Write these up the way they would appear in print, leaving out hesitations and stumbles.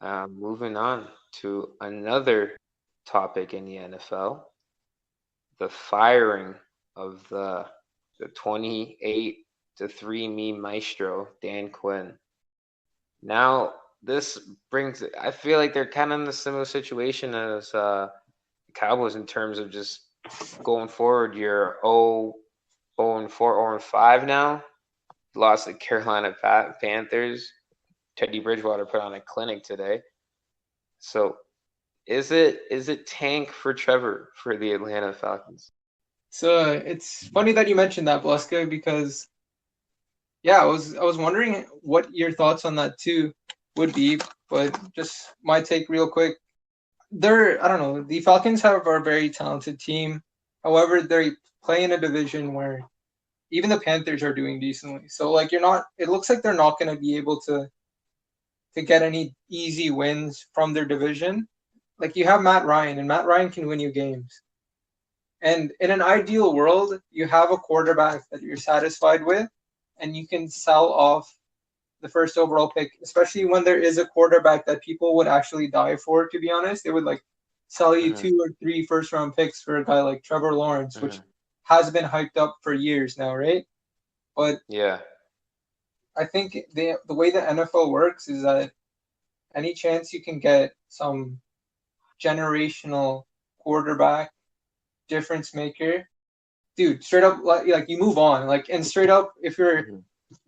Moving on to another topic in the NFL, the firing of the 28 to 3 meme maestro, Dan Quinn. Now, this brings, I feel like they're kind of in a similar situation as the Cowboys in terms of just going forward. You're 0 and 4, 0 and 5 now. Lost to Carolina Panthers. Teddy Bridgewater put on a clinic today. So is it tank for Trevor for the Atlanta Falcons? So it's funny that you mentioned that, Blasco, because yeah, I was wondering what your thoughts on that too would be, but just my take real quick. I don't know, the Falcons have a very talented team. However, they play in a division where even the Panthers are doing decently. So like it looks like they're not going to be able to get any easy wins from their division. Like you have Matt Ryan, and Matt Ryan can win you games. And in an ideal world, you have a quarterback that you're satisfied with, and you can sell off the first overall pick, especially when there is a quarterback that people would actually die for, to be honest. They would like sell you Mm-hmm, 2 or 3 first round picks for a guy like Trevor Lawrence, which mm-hmm. has been hyped up for years now, right? But Yeah. I think the way the NFL works is that any chance you can get some generational quarterback difference maker, dude, straight up like you move on. Like and straight up, if you're Mm-hmm.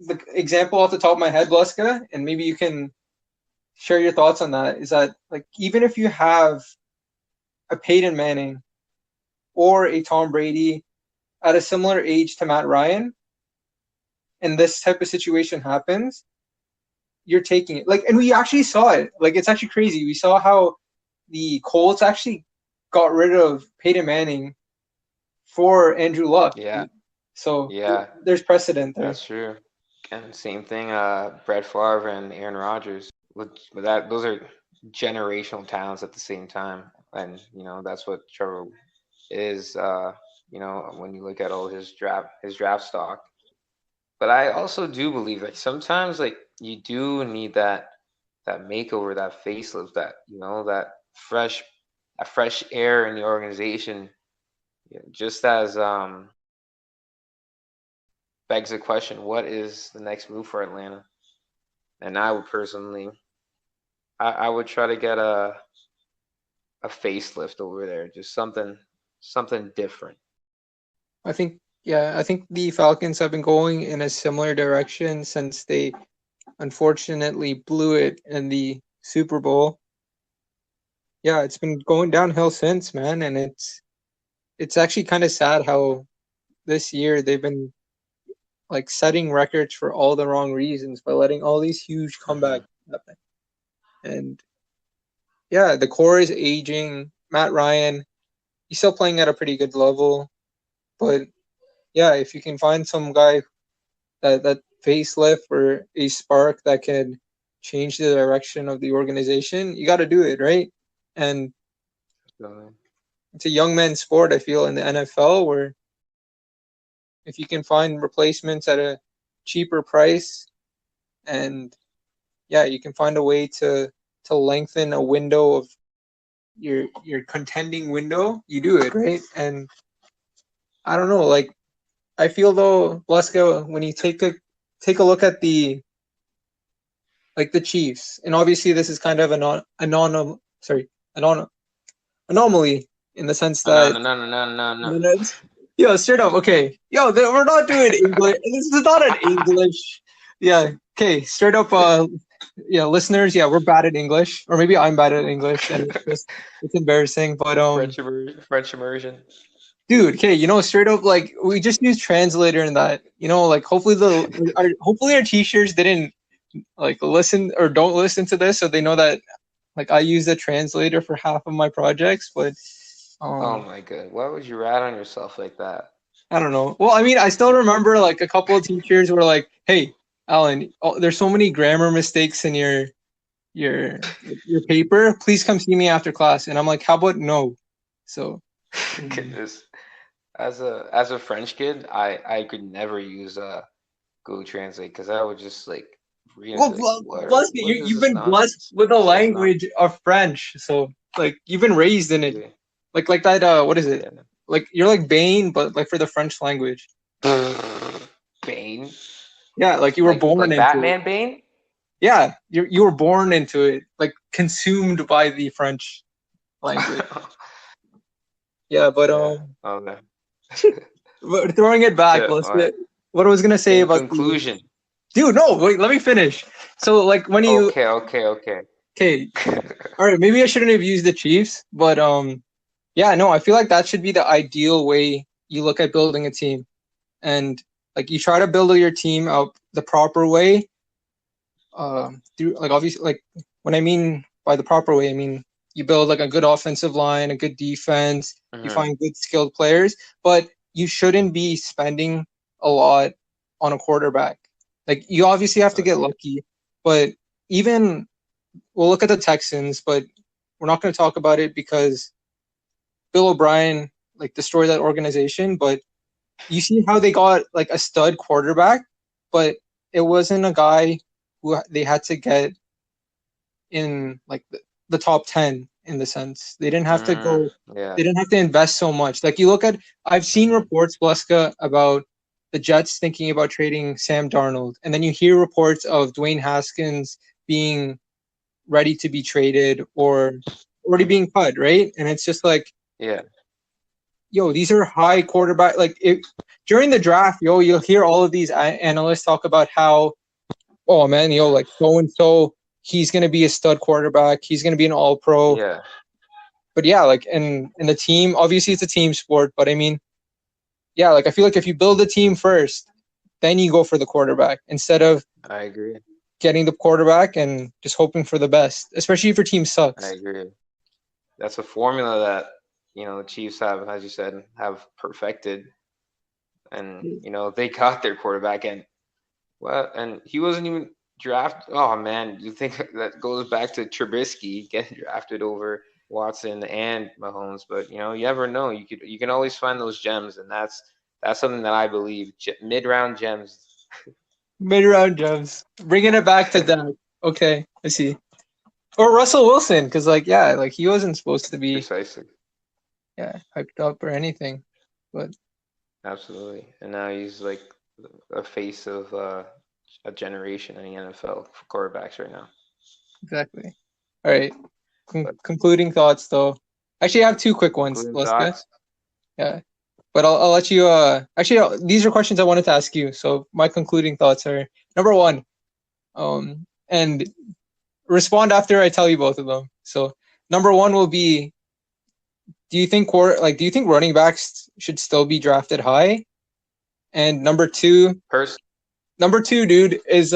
the example off the top of my head, Bluska, and maybe you can share your thoughts on that, is that like even if you have a Peyton Manning or a Tom Brady at a similar age to Matt Ryan, and this type of situation happens, you're taking it. Like, and we actually saw it. Like, it's actually crazy. We saw how the Colts actually got rid of Peyton Manning for Andrew Luck. Yeah. So Yeah. there's precedent there. That's true. And same thing, Brett Favre and Aaron Rodgers. With that, those are generational talents at the same time, and that's what Trevor is. When you look at all his draft stock. But I also do believe like sometimes like you do need that makeover, that facelift, that fresh air in the organization. Yeah, just as begs the question, what is the next move for Atlanta? And I would personally, I would try to get a facelift over there, just something different. I think the Falcons have been going in a similar direction since they unfortunately blew it in the Super Bowl. Yeah, it's been going downhill since, man, and it's actually kind of sad how this year they've been like setting records for all the wrong reasons by letting all these huge comebacks Hmm. happen. And yeah, the core is aging. Matt Ryan, he's still playing at a pretty good level, but yeah, if you can find some guy that facelift or a spark that can change the direction of the organization, you got to do it, right? And So, it's a young man's sport. I feel in the NFL where if you can find replacements at a cheaper price, and yeah, you can find a way to lengthen a window of your contending window, you do it, right? And I don't know, like I feel though, Blasco, when you take a look at the like the Chiefs, and obviously this is kind of sorry, anon- anomaly in the sense oh, no, that no, no, no, no, no, yo, straight up, okay, yo, we're not doing English. This is not an English. Yeah, okay, straight up. Yeah, listeners, yeah, we're bad at English, or maybe I'm bad at English, and no. it's embarrassing. But French immersion. dude, okay, straight up, like we just use translator in that. Like hopefully our teachers didn't like listen or don't listen to this, so they know that like I use the translator for half of my projects. But Oh um, my god, why would you rat on yourself like that? I don't know. Well, I mean, I still remember like a couple of teachers were like, "Hey, Alan, there's so many grammar mistakes in your your paper. Please come see me after class." And I'm like, "How about no?" So, Goodness. As a French kid, I could never use Google Translate because I would just like Reading Well, is like, plus what is you've this been blessed nonsense? with a It's so language of French, so like you've been raised in it, nonsense. like that. What is it? Yeah. Like you're like Bane, but like for the French language. Bane, Yeah, like you were born like into it. Batman Bane. Yeah, you were born into it, like consumed by the French language. Yeah, Yeah. Okay. but throwing it back, So, let's all right. get what I was gonna say In about the conclusion. dude. No, wait, let me finish. So like when you Okay. okay, all right, maybe I shouldn't have used the Chiefs, but yeah, no, I feel like that should be the ideal way you look at building a team, and like you try to build your team out the proper way. Through like obviously like when I mean by the proper way, I mean you build like a good offensive line, a good defense, you Hmm. find good skilled players, but you shouldn't be spending a lot on a quarterback. Like you obviously have to get Okay. lucky, but even we'll look at the Texans, but we're not going to talk about it because Bill O'Brien like destroyed that organization. But you see how they got like a stud quarterback, but it wasn't a guy who they had to get in like the top 10 in the sense. They didn't have to Mm, go, yeah. they didn't have to invest so much. Like you look at, I've seen Hmm. reports, Bleska, about the Jets thinking about trading Sam Darnold. And then you hear reports of Dwayne Haskins being ready to be traded or already being cut, right? And it's just like, Yeah. yo, these are high quarterback. Like during the draft, yo, you'll hear all of these analysts talk about how, oh man, yo, like so and so, he's gonna be a stud quarterback. He's gonna be an all pro. Yeah. But yeah, like in the team, obviously it's a team sport. But I mean, yeah, like I feel like if you build a team first, then you go for the quarterback instead of I agree. getting the quarterback and just hoping for the best, especially if your team I sucks. agree. That's a formula that, the Chiefs have, as you said, have perfected. And, they got their quarterback and he wasn't even drafted. Oh man, you think that goes back to Trubisky getting drafted over Watson and Mahomes, but you never know. You can always find those gems, and that's something that I believe. Mid-round gems. Mid round jumps, bringing it back to that. Okay, I see. Or Russell Wilson, because like yeah, like he wasn't supposed to be Precisely. yeah hyped up or anything, but Absolutely. And now he's like a face of a generation in the NFL for quarterbacks right now. exactly. All right. But Concluding thoughts, though. Actually, I have two quick ones, concluding Leska. thoughts. Yeah, but I'll let you. Actually, these are questions I wanted to ask you. So my concluding thoughts are number one, and respond after I tell you both of them. So number one will be: do you think running backs should still be drafted high? And First, number two, dude, is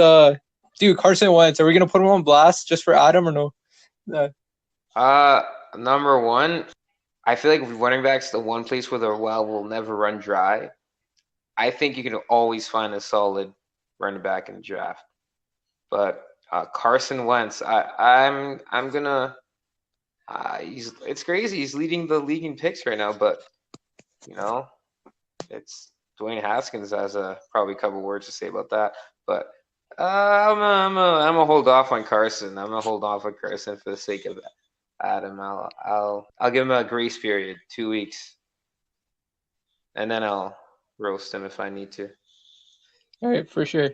dude Carson Wentz. Are we gonna put him on blast just for Adam or no? Uh, uh, number one, I feel like running back's the one place where the well will never run dry. I think you can always find a solid running back in the draft. But Carson Wentz, I'm gonna. It's crazy. He's leading the league in picks right now, but you know it's Dwayne Haskins has probably a couple words to say about that. But I'm a hold off on Carson. I'm gonna hold off on Carson for the sake of Adam. I'll give him a grace period, 2 weeks, and then I'll roast him if I need to. all right, for sure.